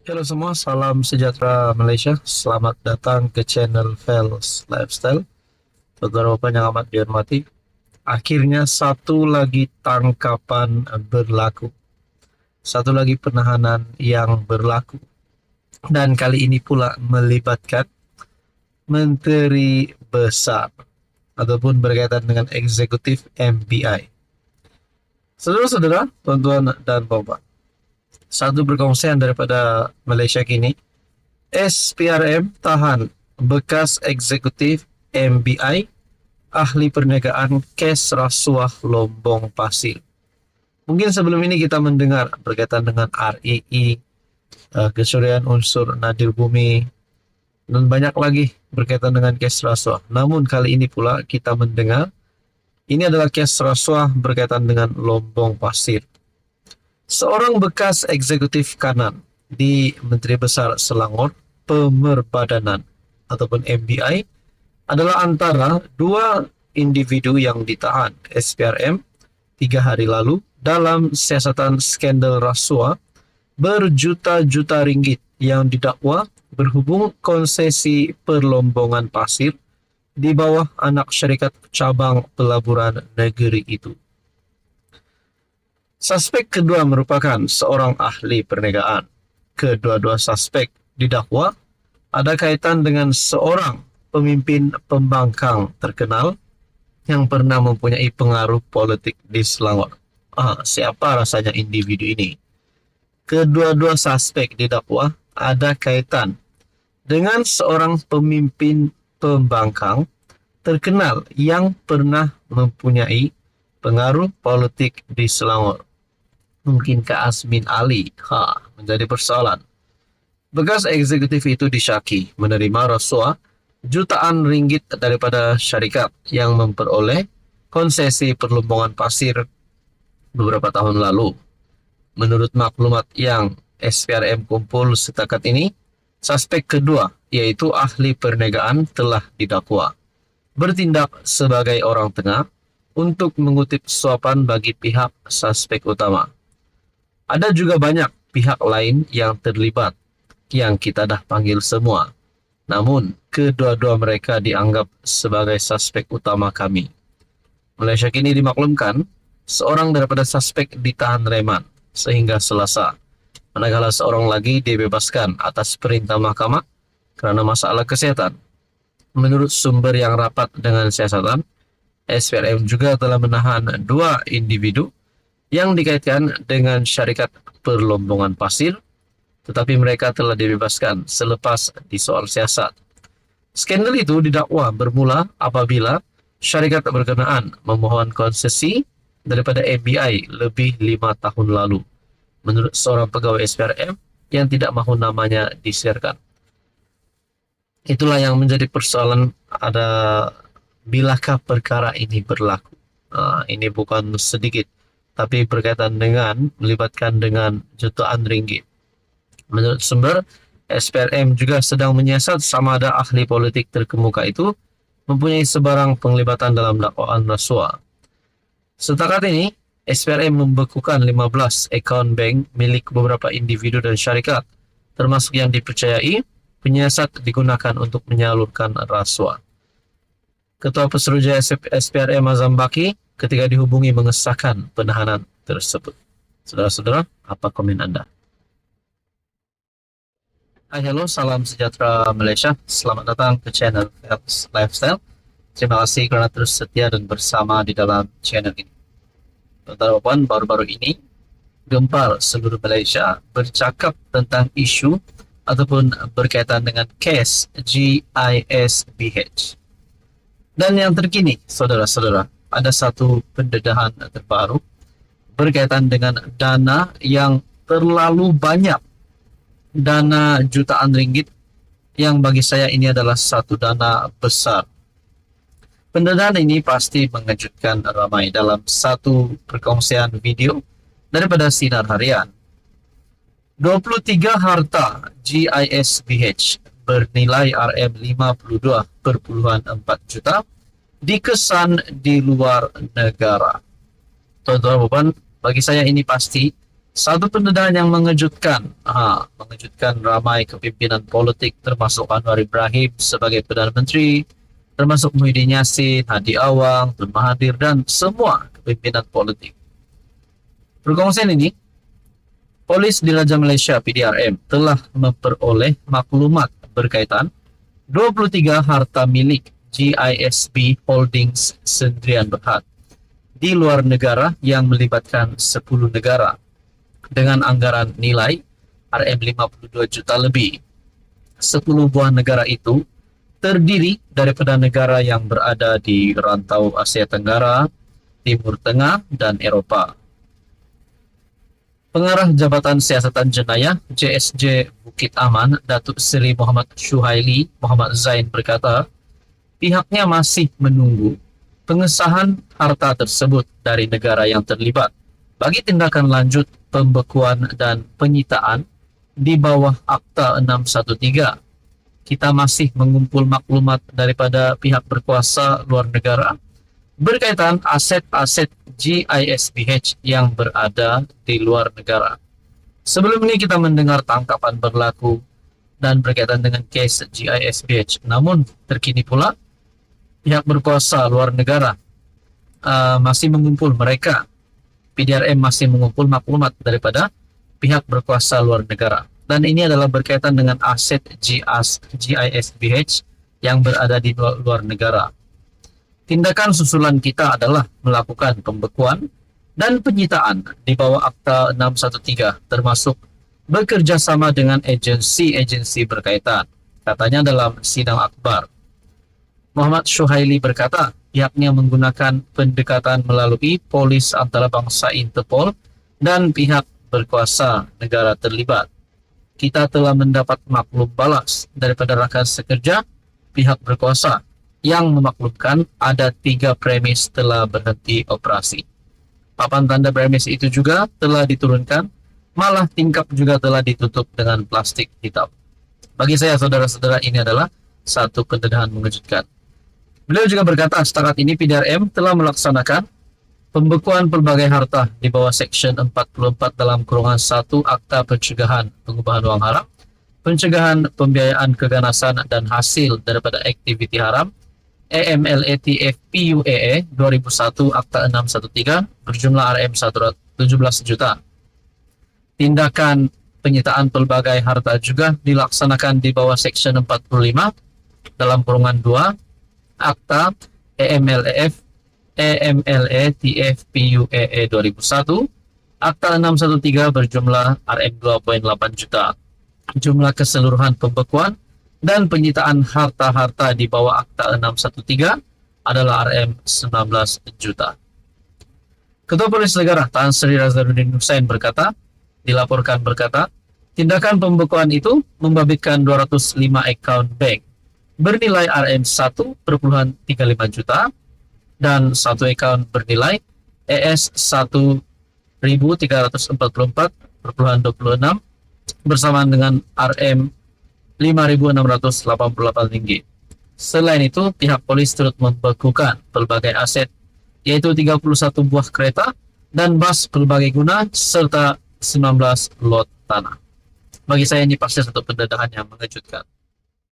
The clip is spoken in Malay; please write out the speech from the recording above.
Halo semua, salam sejahtera Malaysia. Selamat datang ke channel Fels Lifestyle. Saudara-saudara yang amat dihormati, akhirnya satu lagi tangkapan berlaku. Satu lagi penahanan yang berlaku. Dan kali ini pula melibatkan Menteri Besar ataupun berkaitan dengan eksekutif MBI. Saudara-saudara, tuan-tuan dan bapak, satu perkongsian daripada Malaysia kini, SPRM tahan bekas eksekutif MBI ahli perniagaan kes rasuah Lombong Pasir. Mungkin sebelum ini kita mendengar berkaitan dengan REE, kesurian unsur Nadir Bumi, dan banyak lagi berkaitan dengan kes rasuah. Namun kali ini pula kita mendengar ini adalah kes rasuah berkaitan dengan Lombong Pasir. Seorang bekas eksekutif kanan di Menteri Besar Selangor Pemerbadanan ataupun MBI adalah antara dua individu yang ditahan SPRM 3 hari lalu dalam siasatan skandal rasuah berjuta-juta ringgit yang didakwa berhubung konsesi perlombongan pasir di bawah anak syarikat cabang pelaburan negeri itu. Suspek kedua merupakan seorang ahli perniagaan. Kedua-dua suspek didakwa ada kaitan dengan seorang pemimpin pembangkang terkenal yang pernah mempunyai pengaruh politik di Selangor. Siapa rasanya individu ini? Kedua-dua suspek didakwa ada kaitan dengan seorang pemimpin pembangkang terkenal yang pernah mempunyai pengaruh politik di Selangor. Mungkinkah Azmin Ali? Menjadi persoalan. Bekas eksekutif itu disyaki menerima rasuah jutaan ringgit daripada syarikat yang memperoleh konsesi perlombongan pasir beberapa tahun lalu. Menurut maklumat yang SPRM kumpul setakat ini, suspek kedua, yaitu ahli perniagaan, telah didakwa bertindak sebagai orang tengah untuk mengutip suapan bagi pihak suspek utama. Ada juga banyak pihak lain yang terlibat, yang kita dah panggil semua. Namun, kedua-dua mereka dianggap sebagai suspek utama kami. Malaysia kini dimaklumkan, seorang daripada suspek ditahan reman sehingga Selasa, manakala seorang lagi dibebaskan atas perintah mahkamah kerana masalah kesihatan. Menurut sumber yang rapat dengan siasatan, SPRM juga telah menahan dua individu yang dikaitkan dengan syarikat perlombongan pasir, tetapi mereka telah dibebaskan selepas disoal siasat. Skandal itu didakwa bermula apabila syarikat berkenaan memohon konsesi daripada MBI lebih 5 tahun lalu, menurut seorang pegawai SPRM yang tidak mahu namanya disiarkan. Itulah yang menjadi persoalan, ada bilakah perkara ini berlaku. Ini bukan sedikit, tapi berkaitan dengan melibatkan dengan jutaan ringgit. Menurut sumber, SPRM juga sedang menyiasat sama ada ahli politik terkemuka itu mempunyai sebarang penglibatan dalam dakwaan rasuah. Setakat ini, SPRM membekukan 15 akaun bank milik beberapa individu dan syarikat, termasuk yang dipercayai penyiasat digunakan untuk menyalurkan rasuah. Ketua Pesuruhjaya SPRM Azam Baki ketika dihubungi mengesahkan penahanan tersebut. Saudara-saudara, apa komen Anda? Halo, salam sejahtera Malaysia. Selamat datang ke channel Fels Lifestyle. Terima kasih kerana terus setia dan bersama di dalam channel ini. Tuan-tuan, baru-baru ini gempar seluruh Malaysia bercakap tentang isu ataupun berkaitan dengan kes GISBH. Dan yang terkini, saudara-saudara, ada satu pendedahan terbaru berkaitan dengan dana yang terlalu banyak, dana jutaan ringgit, yang bagi saya ini adalah satu dana besar. Pendedahan ini pasti mengejutkan ramai dalam satu perkongsian video daripada Sinar Harian. 23 harta GISBH bernilai RM52.4 juta dikesan di luar negara. Tuan-tuan, bagi saya ini pasti Satu pendedahan yang mengejutkan ramai kepimpinan politik termasuk Anwar Ibrahim sebagai Perdana Menteri, termasuk Muhyiddin Yassin, Hadi Awang, Tun Mahathir, dan semua kepimpinan politik. Perkongsian ini, Polis Diraja Malaysia (PDRM) telah memperoleh maklumat berkaitan 23 harta milik GISB Holdings Sendirian Berhad di luar negara yang melibatkan 10 negara dengan anggaran nilai RM52 juta lebih. 10 buah negara itu terdiri daripada negara yang berada di rantau Asia Tenggara, Timur Tengah, dan Eropah. Pengarah Jabatan Siasatan Jenayah JSJ Bukit Aman, Datuk Seri Muhammad Syuhaili Muhammad Zain berkata, pihaknya masih menunggu pengesahan harta tersebut dari negara yang terlibat bagi tindakan lanjut pembekuan dan penyitaan di bawah Akta 613. Kita masih mengumpul maklumat daripada pihak berkuasa luar negara berkaitan aset-aset GISBH yang berada di luar negara. Sebelum ini kita mendengar tangkapan berlaku dan berkaitan dengan kes GISBH. Namun terkini pula pihak berkuasa luar negara masih mengumpul mereka. PDRM masih mengumpul maklumat daripada pihak berkuasa luar negara. Dan ini adalah berkaitan dengan aset GISBH yang berada di luar negara. Tindakan susulan kita adalah melakukan pembekuan dan penyitaan di bawah Akta 613 termasuk bekerja sama dengan agensi-agensi berkaitan, katanya dalam sidang akbar. Muhammad Syuhaili berkata, pihaknya menggunakan pendekatan melalui polis antarabangsa Interpol dan pihak berkuasa negara terlibat. Kita telah mendapat maklum balas daripada rakan sekerja pihak berkuasa yang memaklumkan ada 3 premis telah berhenti operasi. Papan tanda premis itu juga telah diturunkan, malah tingkap juga telah ditutup dengan plastik hitam. Bagi saya, saudara-saudara, ini adalah satu pendedahan mengejutkan. Beliau juga berkata, setakat ini PDRM telah melaksanakan pembekuan pelbagai harta di bawah Seksyen 44 dalam kurungan 1 Akta Pencegahan Pengubahan Wang Haram, Pencegahan Pembiayaan Keganasan dan Hasil daripada Aktiviti Haram, AMLATF PUAA 2001 Akta 613 berjumlah RM17 juta. Tindakan penyitaan pelbagai harta juga dilaksanakan di bawah Seksyen 45 dalam kurungan 2 Akta AMLATF PUAA 2001 Akta 613 berjumlah RM2.8 juta. Jumlah keseluruhan pembekuan dan penyitaan harta-harta di bawah Akta 613 adalah RM19 juta. Ketua Polis Negara Tan Sri Razarudin Hussein dilaporkan berkata, tindakan pembekuan itu membabitkan 205 akaun bank bernilai RM1.35 juta dan 1 akaun bernilai ES1.344.26 bersamaan dengan RM5.688. Selain itu, pihak polis turut membekukan pelbagai aset, yaitu 31 buah kereta dan bas pelbagai guna, serta 19 lot tanah. Bagi saya ini pasti satu pendedahan yang mengejutkan.